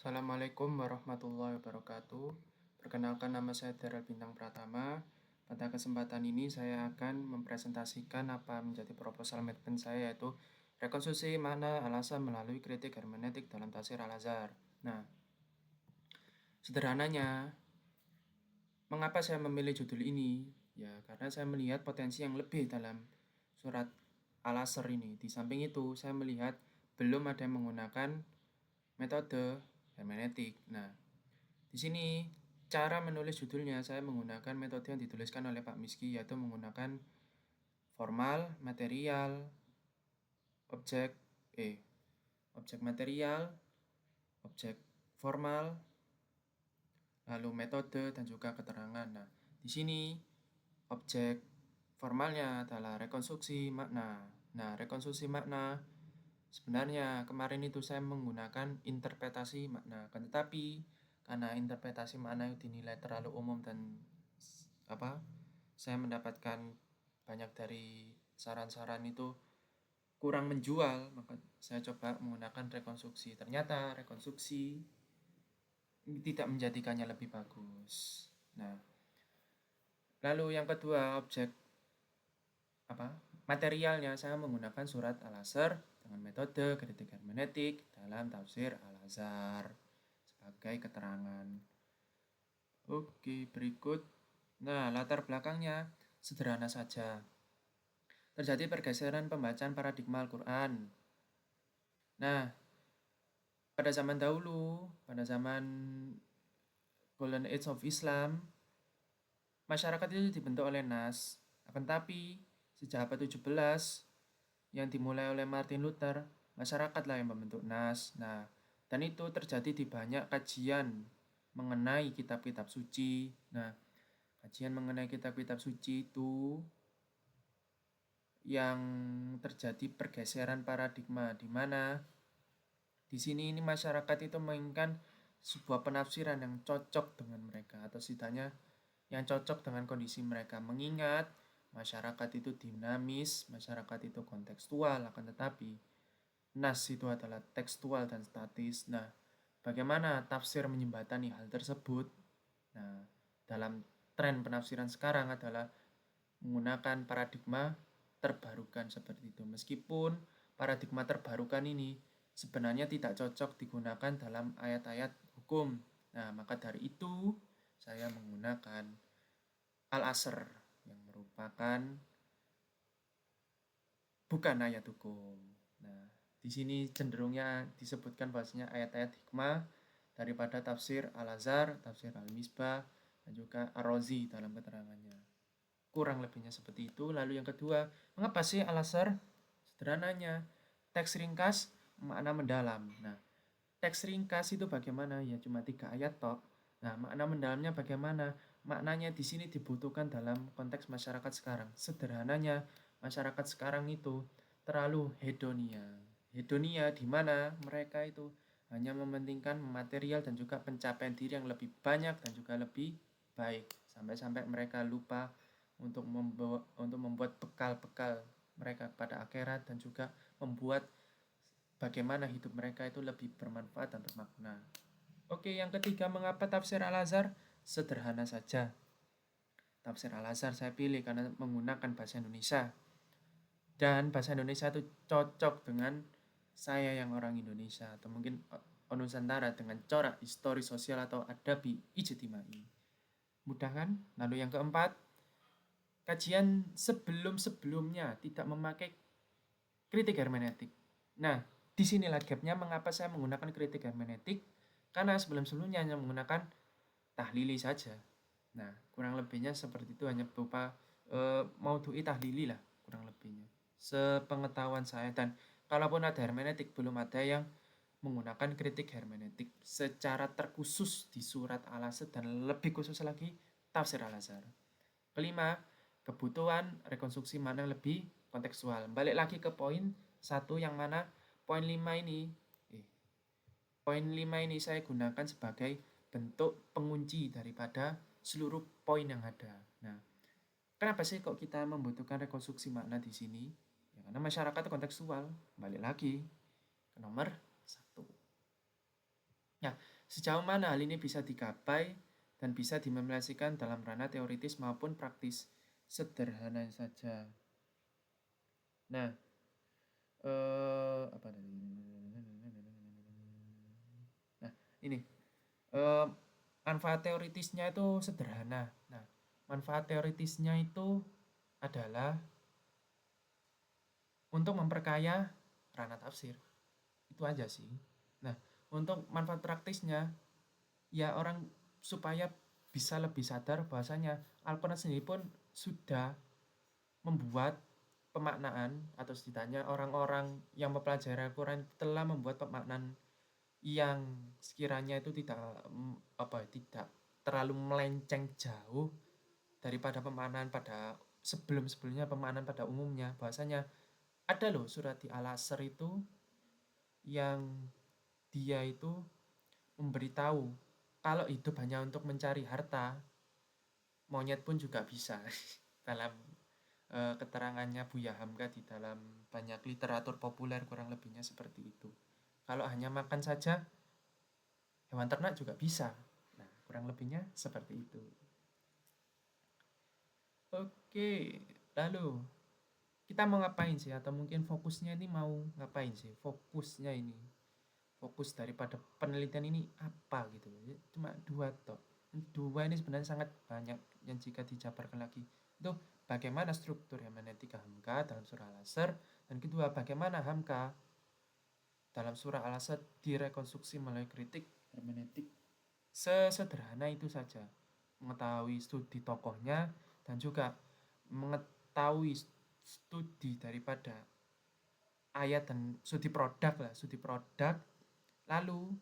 Assalamualaikum warahmatullahi wabarakatuh. Perkenalkan, nama saya Daryl Bintang Pratama. Pada kesempatan ini saya akan mempresentasikan apa menjadi proposal manajemen saya, yaitu rekonstruksi makna alasan melalui kritik hermeneutik dalam tafsir Al-Azhar. Nah, sederhananya, mengapa saya memilih judul ini? Ya, karena saya melihat potensi yang lebih dalam surat Al-Azhar ini. Di samping itu, saya melihat belum ada yang menggunakan metode hermeneutik. Nah, di sini cara menulis judulnya saya menggunakan metode yang dituliskan oleh Pak Miski, yaitu menggunakan formal, material, objek objek material, objek formal, lalu metode dan juga keterangan. Nah, di sini objek formalnya adalah rekonstruksi makna. Nah, rekonstruksi makna sebenarnya kemarin itu saya menggunakan interpretasi makna, tetapi karena interpretasi makna itu dinilai terlalu umum dan saya mendapatkan banyak dari saran-saran itu kurang menjual, maka saya coba menggunakan rekonstruksi. Ternyata rekonstruksi tidak menjadikannya lebih bagus. Nah, lalu yang kedua, objek materialnya saya menggunakan surat Al-Azhar dengan metode kritik hermeneutik dalam tafsir Al-Azhar sebagai keterangan. Oke, berikut. Nah, latar belakangnya sederhana saja. Terjadi pergeseran pembacaan paradigma Al-Quran. Nah, pada zaman dahulu, pada zaman Golden Age of Islam, masyarakat itu dibentuk oleh Nas. Akan tapi, sejak abad 17 yang dimulai oleh Martin Luther, masyarakatlah yang membentuk Nas. Nah, dan itu terjadi di banyak kajian mengenai kitab-kitab suci. Nah, kajian mengenai kitab-kitab suci itu yang terjadi pergeseran paradigma, di mana di sini ini masyarakat itu menginginkan sebuah penafsiran yang cocok dengan mereka, atau setidaknya yang cocok dengan kondisi mereka, mengingat masyarakat itu dinamis, masyarakat itu kontekstual, akan tetapi nas itu adalah tekstual dan statis. Nah, bagaimana tafsir menjembatani hal tersebut? Nah, dalam tren penafsiran sekarang adalah menggunakan paradigma terbarukan seperti itu. Meskipun paradigma terbarukan ini sebenarnya tidak cocok digunakan dalam ayat-ayat hukum. Nah, maka dari itu saya menggunakan Al-Azhar yang merupakan bukan ayat hukum. Nah, di sini cenderungnya disebutkan bahwasanya ayat-ayat hikmah daripada tafsir Al-Azhar, tafsir Al-Misbah, dan juga Ar-Razi dalam keterangannya. Kurang lebihnya seperti itu. Lalu yang kedua, mengapa sih Al-Azhar? Sederhananya, teks ringkas, makna mendalam. Nah, teks ringkas itu bagaimana? Ya cuma 3 ayat toh. Nah, makna mendalamnya bagaimana? Maknanya di sini dibutuhkan dalam konteks masyarakat sekarang. Sederhananya, masyarakat sekarang itu terlalu hedonia. Hedonia di mana mereka itu hanya mementingkan material dan juga pencapaian diri yang lebih banyak dan juga lebih baik. Sampai-sampai mereka lupa untuk membuat bekal-bekal mereka pada akhirat dan juga membuat bagaimana hidup mereka itu lebih bermanfaat dan bermakna. Oke, yang ketiga, mengapa tafsir Al-Azhar? Sederhana saja. Tafsir Al-Azhar saya pilih karena menggunakan bahasa Indonesia. Dan bahasa Indonesia itu cocok dengan saya yang orang Indonesia, atau mungkin Nusantara dengan corak histori sosial atau adabi ijtimai. Mudah kan? Lalu yang keempat, kajian sebelum-sebelumnya tidak memakai kritik hermeneutik. Nah, disinilah gapnya mengapa saya menggunakan kritik hermeneutik, karena sebelum-sebelumnya hanya menggunakan tahlili saja. Nah, kurang lebihnya seperti itu, hanya berupa maudhu'i tahlili lah kurang lebihnya. Sepengetahuan saya, dan kalaupun ada hermeneutik belum ada yang menggunakan kritik hermeneutik secara terkhusus di surat Al-Azhar dan lebih khusus lagi tafsir Al-Azhar. Kelima, kebutuhan rekonstruksi mana yang lebih kontekstual. Balik lagi ke poin 1 yang mana poin 5 ini saya gunakan sebagai bentuk pengunci daripada seluruh poin yang ada. Nah, kenapa sih kok kita membutuhkan rekonstruksi makna di sini? Ya karena masyarakat kontekstual. Balik lagi ke nomor 1. Nah, sejauh mana hal ini bisa digapai dan bisa diimplementasikan dalam ranah teoritis maupun praktis? Sederhana saja. Nah, apa tadi? Nah, ini manfaat teoritisnya itu sederhana. Nah, manfaat teoritisnya itu adalah untuk memperkaya ranah tafsir. Itu aja sih. Nah, untuk manfaat praktisnya, ya orang supaya bisa lebih sadar bahwasanya Al-Quran sendiri pun sudah membuat pemaknaan, atau setidaknya orang-orang yang mempelajari Al-Quran telah membuat pemaknaan yang sekiranya itu tidak terlalu melenceng jauh daripada pemaknaan pada sebelum-sebelumnya, pemaknaan pada umumnya. Bahwasanya ada loh surat di Al-Asr itu yang dia itu memberitahu kalau hidup hanya untuk mencari harta, monyet pun juga bisa. Dalam keterangannya Buya Hamka di dalam banyak literatur populer kurang lebihnya seperti itu. Kalau hanya makan saja, hewan ternak juga bisa. Nah, kurang lebihnya seperti itu. Oke, lalu kita mau ngapain sih? Atau mungkin fokusnya ini mau ngapain sih? Fokusnya ini, fokus daripada penelitian ini apa gitu? Cuma dua toh. Dua ini sebenarnya sangat banyak yang jika dijabarkan lagi. Itu bagaimana struktur hermeneutika Hamka dalam surah Al-Asr, dan kedua bagaimana Hamka dalam surah Al-Asr direkonstruksi melalui kritik hermeneutik. Sesederhana itu saja. Mengetahui studi tokohnya dan juga mengetahui studi daripada ayat dan studi produk, lalu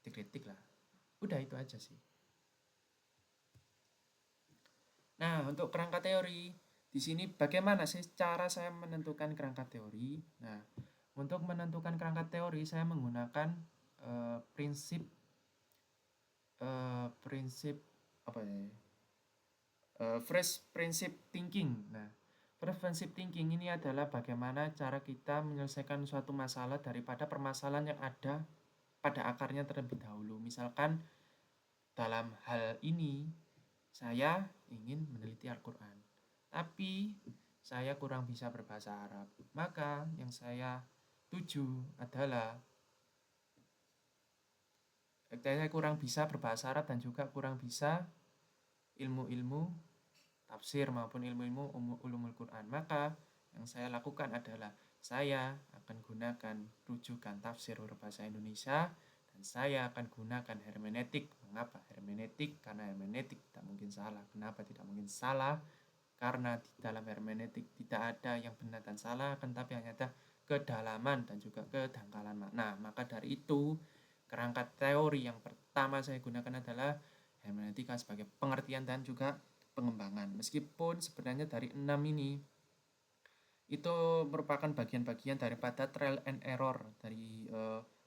dikritik lah. Udah itu aja sih. Nah, untuk kerangka teori, di sini bagaimana sih cara saya menentukan kerangka teori? Nah, untuk menentukan kerangka teori saya menggunakan prinsip prinsip apa ya? Fresh Principle Thinking. Nah, Fresh Principle Thinking ini adalah bagaimana cara kita menyelesaikan suatu masalah daripada permasalahan yang ada pada akarnya terlebih dahulu. Misalkan dalam hal ini saya ingin meneliti Al-Quran, tapi saya kurang bisa berbahasa Arab. Maka yang saya tuju adalah saya kurang bisa berbahasa Arab dan juga kurang bisa ilmu-ilmu tafsir maupun ilmu-ilmu ulumul Quran. Maka yang saya lakukan adalah saya akan gunakan rujukan tafsir berbahasa Indonesia dan saya akan gunakan hermeneutik. Mengapa hermeneutik? Karena hermeneutik tidak mungkin salah. Kenapa tidak mungkin salah? Karena di dalam hermeneutik tidak ada yang benar dan salah, tetapi hanya ada kedalaman dan juga kedangkalan makna. Maka dari itu, kerangka teori yang pertama saya gunakan adalah hermeneutika sebagai pengertian dan juga pengembangan. Meskipun sebenarnya dari 6 ini itu merupakan bagian-bagian daripada trial and error dari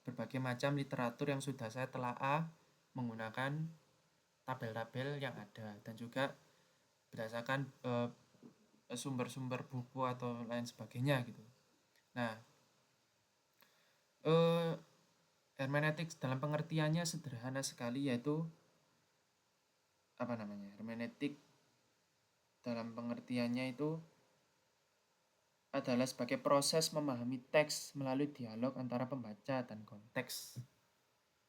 berbagai macam literatur yang sudah saya telaah menggunakan tabel-tabel yang ada dan juga berdasarkan sumber-sumber buku atau lain sebagainya gitu. Nah, hermeneutics dalam pengertiannya sederhana sekali, yaitu apa namanya? Hermeneutik dalam pengertiannya itu adalah sebagai proses memahami teks melalui dialog antara pembaca dan konteks.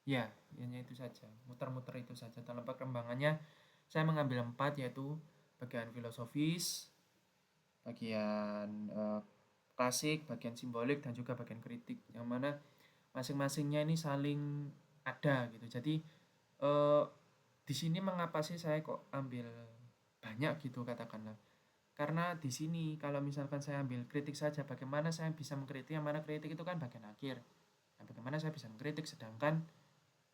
Ya, hanya itu saja. Muter-muter itu saja. Dalam perkembangannya saya mengambil 4, yaitu bagian filosofis, bagian klasik, bagian simbolik, dan juga bagian kritik. Yang mana masing-masingnya ini saling ada gitu. Jadi di sini mengapa sih saya kok ambil banyak gitu katakanlah? Karena di sini kalau misalkan saya ambil kritik saja, bagaimana saya bisa mengkritik, yang mana kritik itu kan bagian akhir. Nah, bagaimana saya bisa mengkritik sedangkan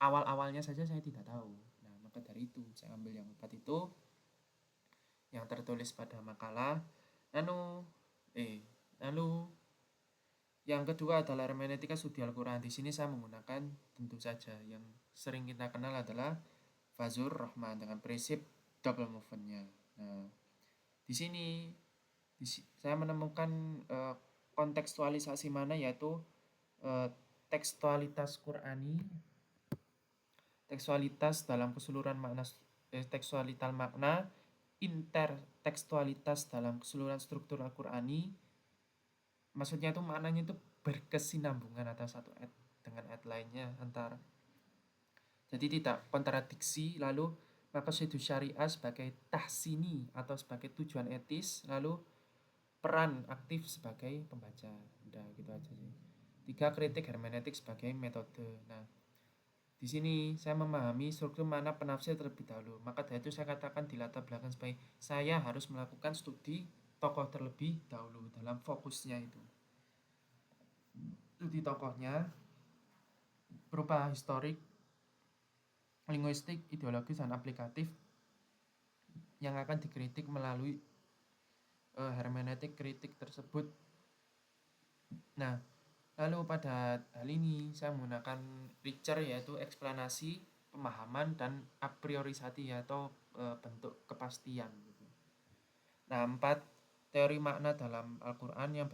awal-awalnya saja saya tidak tahu. Nah, maka dari itu saya ambil yang 4 itu yang tertulis pada makalah. Lalu yang kedua adalah hermeneutika studi Al-Quran. Di sini saya menggunakan tentu saja yang sering kita kenal adalah Fazlur Rahman dengan prinsip double movement-nya. Nah, di sini saya menemukan kontekstualisasi mana, yaitu tekstualitas Qurani tekstualitas dalam keseluruhan makna, tekstualitas makna, intertekstualitas dalam keseluruhan struktur Al-Qur'ani. Maksudnya itu maknanya itu berkesinambungan antara satu ayat dengan ayat lainnya, jadi tidak kontradiksi. Lalu maqasid syariah sebagai tahsini atau sebagai tujuan etis, lalu peran aktif sebagai pembaca. Udah gitu aja sih. 3, kritik hermeneutik sebagai metode. Nah, di sini saya memahami struktur makna penafsir terlebih dahulu. Maka dari itu saya katakan di latar belakang sebagai saya harus melakukan studi tokoh terlebih dahulu dalam fokusnya itu. Studi tokohnya berupa historik, linguistik, ideologis, dan aplikatif yang akan dikritik melalui hermeneutik kritik tersebut. Nah, lalu pada hal ini saya menggunakan Richer, yaitu eksplanasi, pemahaman, dan a priorisasi atau bentuk kepastian gitu. Nah, 4, teori makna dalam Al-Qur'an yang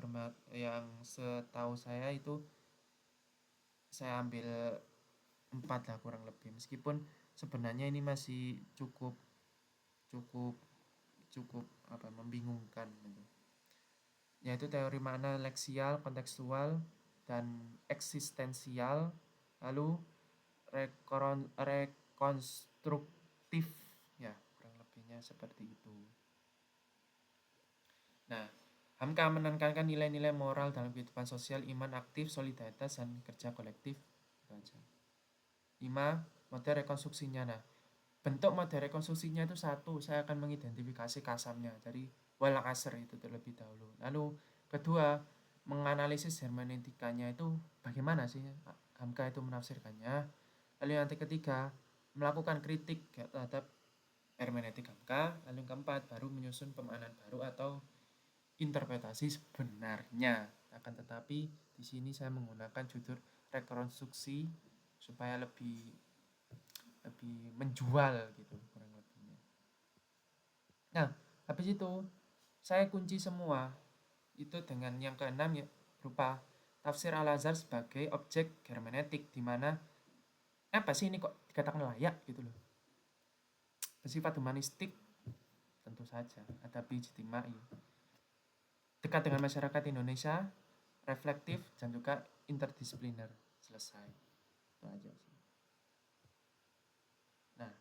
setahu saya itu saya ambil 4 lah kurang lebih, meskipun sebenarnya ini masih cukup membingungkan gitu. Yaitu teori makna leksial, kontekstual, dan eksistensial, lalu rekonstruktif, ya kurang lebihnya seperti itu. Nah, Hamka menekankan nilai-nilai moral dalam kehidupan sosial, iman aktif, solidaritas, dan kerja kolektif. 5, model rekonstruksinya. Nah, bentuk model rekonstruksinya itu 1, saya akan mengidentifikasi kasamnya dari wal asr itu terlebih dahulu. Lalu kedua, menganalisis hermeneutikanya itu bagaimana sih Hamka itu menafsirkannya. Lalu yang ketiga, melakukan kritik terhadap hermeneutik Hamka. Lalu yang keempat, baru menyusun pemaknaan baru atau interpretasi sebenarnya. Akan tetapi di sini saya menggunakan judul rekonstruksi supaya lebih menjual gitu kurang lebihnya. Nah, habis itu saya kunci semua itu dengan yang keenam, ya, berupa tafsir Al-Azhar sebagai objek hermeneutik, di mana apa sih ini kok dikatakan layak gitu loh. Bersifat humanistik tentu saja, adabi ijtimai, dekat dengan masyarakat Indonesia, reflektif, dan juga interdisipliner. Selesai. Itu aja sih. Nah,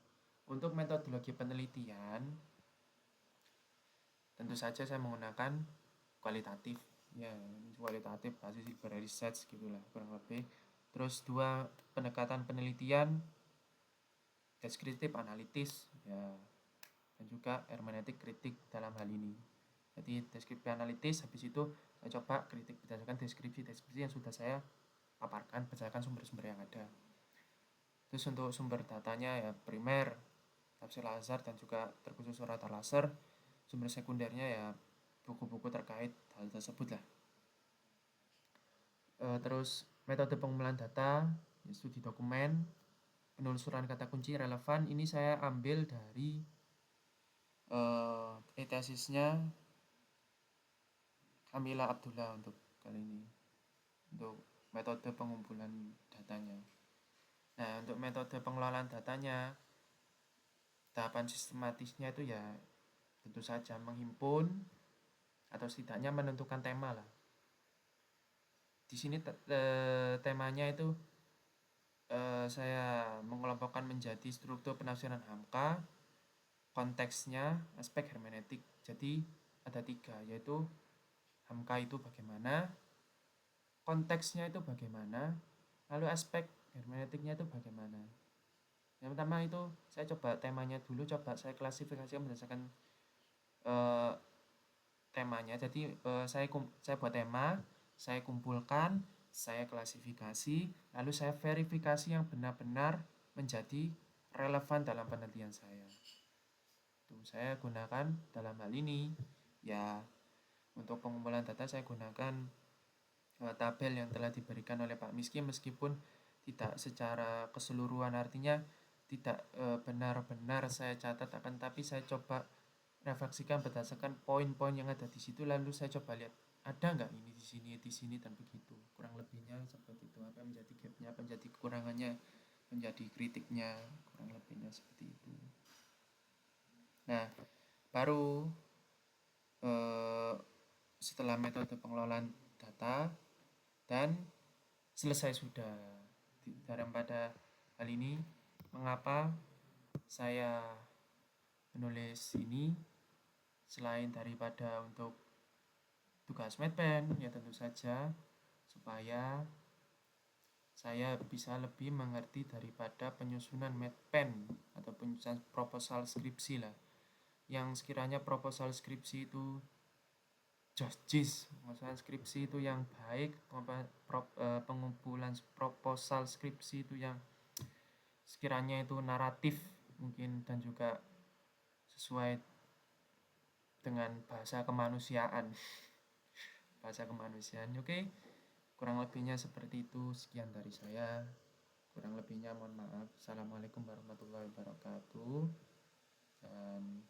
untuk metodologi penelitian tentu saja saya menggunakan kualitatif, ya kualitatif basis research gitulah kurang lebih. Terus 2, pendekatan penelitian deskriptif analitis, ya, dan juga hermeneutik kritik dalam hal ini. Jadi deskripsi analitis, habis itu saya coba kritik berdasarkan deskripsi yang sudah saya paparkan berdasarkan sumber-sumber yang ada. Terus untuk sumber datanya ya primer tafsir Al-Azhar dan juga terkhusus surat Al-Asr. Sumber sekundernya ya buku-buku terkait hal tersebut lah. Terus metode pengumpulan data, studi dokumen, penelusuran kata kunci relevan. Ini saya ambil dari tesisnya Kamila Abdullah untuk kali ini, untuk metode pengumpulan datanya. Nah, untuk metode pengelolaan datanya, tahapan sistematisnya itu ya tentu saja menghimpun atau setidaknya menentukan tema lah. Di sini temanya itu saya mengelompokkan menjadi struktur penafsiran Hamka, konteksnya, aspek hermeneutik. Jadi ada 3, yaitu Hamka itu bagaimana, konteksnya itu bagaimana, lalu aspek hermeneutiknya itu bagaimana. Yang pertama itu saya coba temanya dulu, coba saya klasifikasi berdasarkan temanya. Jadi saya buat tema, saya kumpulkan, saya klasifikasi, lalu saya verifikasi yang benar-benar menjadi relevan dalam penelitian saya. Tuh, saya gunakan dalam hal ini ya, untuk pengumpulan data saya gunakan tabel yang telah diberikan oleh Pak Miski, meskipun tidak secara keseluruhan, artinya tidak benar-benar saya catat, akan tapi saya coba refleksikan berdasarkan poin-poin yang ada di situ, lalu saya coba lihat ada nggak ini di sini dan begitu, kurang lebihnya seperti itu. Apa menjadi gapnya, apa menjadi kekurangannya, menjadi kritiknya, kurang lebihnya seperti itu. Nah, baru setelah metode pengelolaan data dan selesai sudah dalam pada hal ini, mengapa saya menulis ini selain daripada untuk tugas Medpen, ya tentu saja supaya saya bisa lebih mengerti daripada penyusunan Medpen atau penyusunan proposal skripsi lah, yang sekiranya proposal skripsi itu justice, penyusunan skripsi itu yang baik, pengumpulan proposal skripsi itu yang sekiranya itu naratif mungkin dan juga sesuai dengan bahasa kemanusiaan. Bahasa kemanusiaan. Oke, kurang lebihnya seperti itu. Sekian dari saya, kurang lebihnya mohon maaf. Assalamualaikum warahmatullahi wabarakatuh. Dan